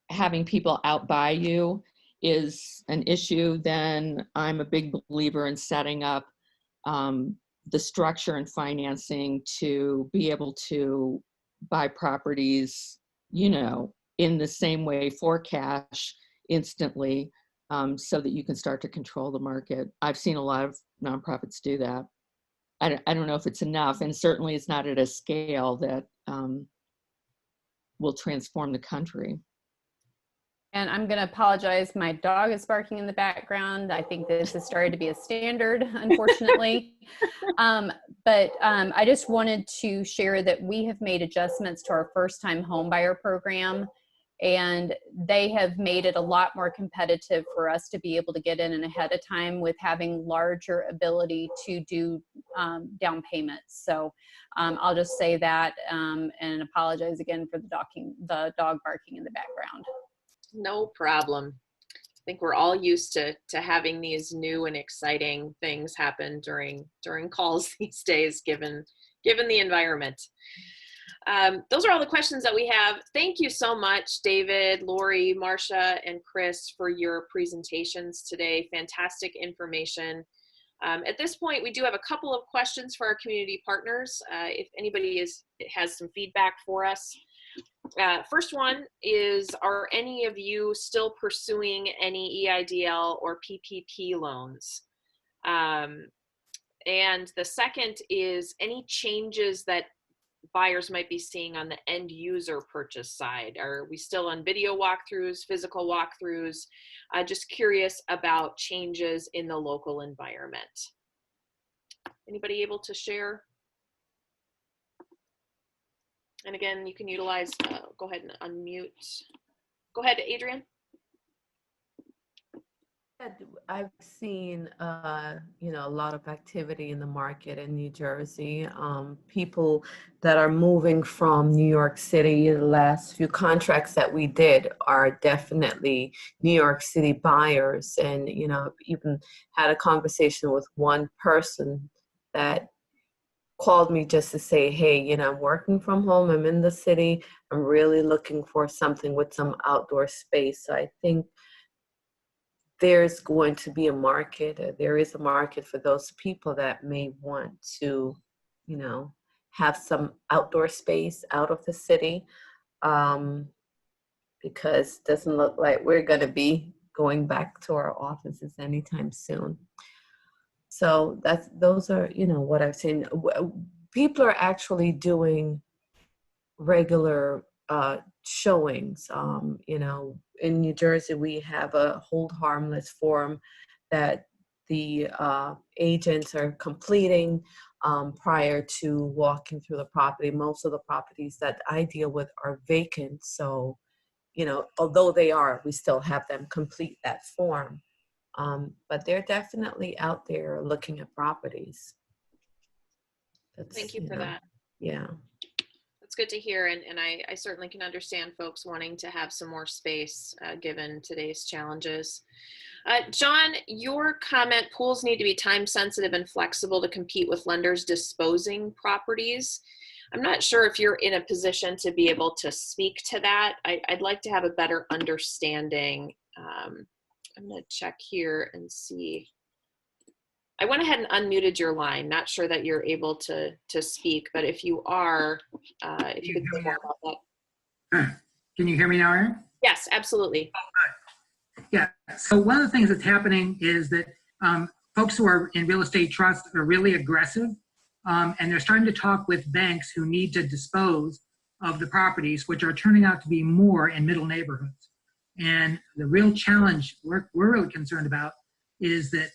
having people out by you is an issue, then I'm a big believer in setting up the structure and financing to be able to buy properties, in the same way for cash instantly, so that you can start to control the market. I've seen a lot of nonprofits do that. I don't know if it's enough, and certainly it's not at a scale that will transform the country. And I'm going to apologize. My dog is barking in the background. I think this has started to be a standard, unfortunately. But I just wanted to share that we have made adjustments to our first-time homebuyer program, and they have made it a lot more competitive for us to be able to get in and ahead of time with having larger ability to do down payments. So I'll just say that and apologize again for the dog barking in the background. No problem. I think we're all used to having these new and exciting things happen during calls these days, given the environment. Those are all the questions that we have. Thank you so much, David, Lori, Marcia, and Chris, for your presentations today. Fantastic information. At this point, we do have a couple of questions for our community partners. If anybody has some feedback for us. First one is, are any of you still pursuing any EIDL or PPP loans? And the second is, any changes that buyers might be seeing on the end user purchase side? Are we still on video walkthroughs, physical walkthroughs? Just curious about changes in the local environment. Anybody able to share? And again, you can utilize, go ahead and unmute. Go ahead, Adrienne. I've seen, a lot of activity in the market in New Jersey. People that are moving from New York City. The last few contracts that we did are definitely New York City buyers. And, even had a conversation with one person that called me just to say, hey, I'm working from home. I'm in the city. I'm really looking for something with some outdoor space. So I think there's going to be a market. There is a market for those people that may want to, have some outdoor space out of the city, because it doesn't look like we're going to be going back to our offices anytime soon. So those are, what I've seen. People are actually doing regular showings. In New Jersey, we have a Hold Harmless forum that the agents are completing prior to walking through the property. Most of the properties that I deal with are vacant, so although they are, we still have them complete that form. But they're definitely out there looking at properties. Thank you for that. Yeah. That's good to hear, and I certainly can understand folks wanting to have some more space given today's challenges. John, your comment, pools need to be time sensitive and flexible to compete with lenders disposing properties. I'm not sure if you're in a position to be able to speak to that. I'd like to have a better understanding. I'm going to check here and see. I went ahead and unmuted your line. Not sure that you're able to speak, but if you are, if you could say more about that. Can you hear me now, Erin? Yes, absolutely. Yeah. So one of the things that's happening is that folks who are in real estate trusts are really aggressive, and they're starting to talk with banks who need to dispose of the properties, which are turning out to be more in middle neighborhoods. And the real challenge we're really concerned about is that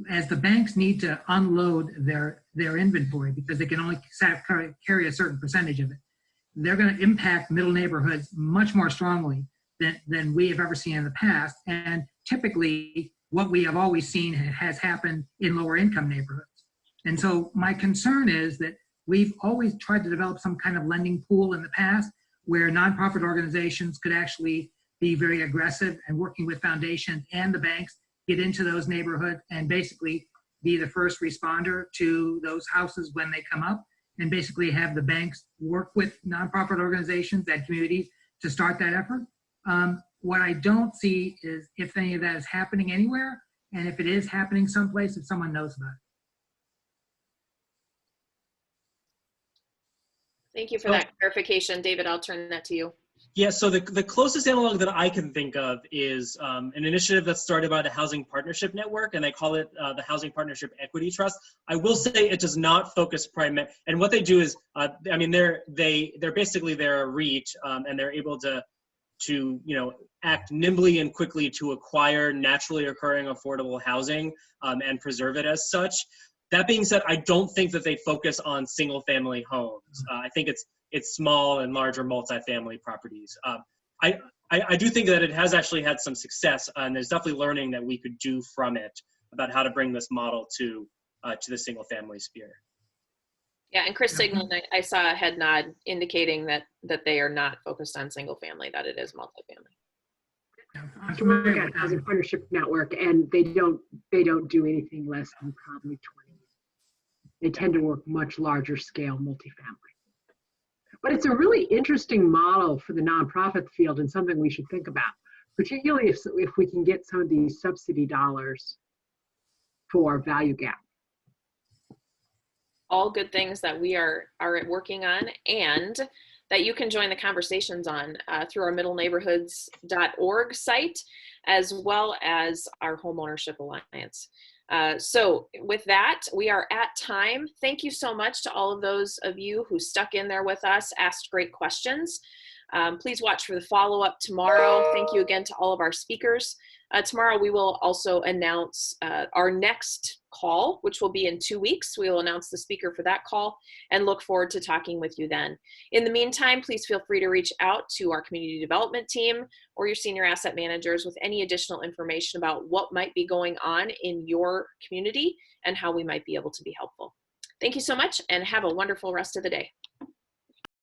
as the banks need to unload their inventory because they can only carry a certain percentage of it, they're going to impact middle neighborhoods much more strongly than we have ever seen in the past. And typically what we have always seen has happened in lower income neighborhoods. And so my concern is that we've always tried to develop some kind of lending pool in the past where nonprofit organizations could actually be very aggressive and working with foundations and the banks get into those neighborhoods and basically be the first responder to those houses when they come up, and basically have the banks work with nonprofit organizations and communities to start that effort. What I don't see is if any of that is happening anywhere, and if it is happening someplace, if someone knows about it. Thank you for that clarification. David, I'll turn that to you. Yeah, so the closest analog that I can think of is an initiative that's started by the Housing Partnership Network, and they call it the Housing Partnership Equity Trust. I will say it does not focus primarily, and what they do is, I mean, they're basically a REIT, and they're able to act nimbly and quickly to acquire naturally occurring affordable housing and preserve it as such. That being said, I don't think that they focus on single family homes. I think it's small and larger multifamily properties. I do think that it has actually had some success, and there's definitely learning that we could do from it about how to bring this model to the single family sphere. Yeah, and Chris signaled, I saw a head nod indicating that they are not focused on single family, that it is multifamily. I work at Housing Partnership Network, and they don't do anything less than probably 20. They tend to work much larger scale multifamily. But it's a really interesting model for the nonprofit field and something we should think about, particularly if we can get some of these subsidy dollars for value gap. All good things that we are working on, and that you can join the conversations on through our middleneighborhoods.org site, as well as our Homeownership Alliance. So with that, we are at time. Thank you so much to all of those of you who stuck in there with us, asked great questions. Please watch for the follow-up tomorrow. Thank you again to all of our speakers. Tomorrow we will also announce our next call, which will be in 2 weeks. We will announce the speaker for that call and look forward to talking with you then. In the meantime, please feel free to reach out to our community development team or your senior asset managers with any additional information about what might be going on in your community and how we might be able to be helpful. Thank you so much and have a wonderful rest of the day.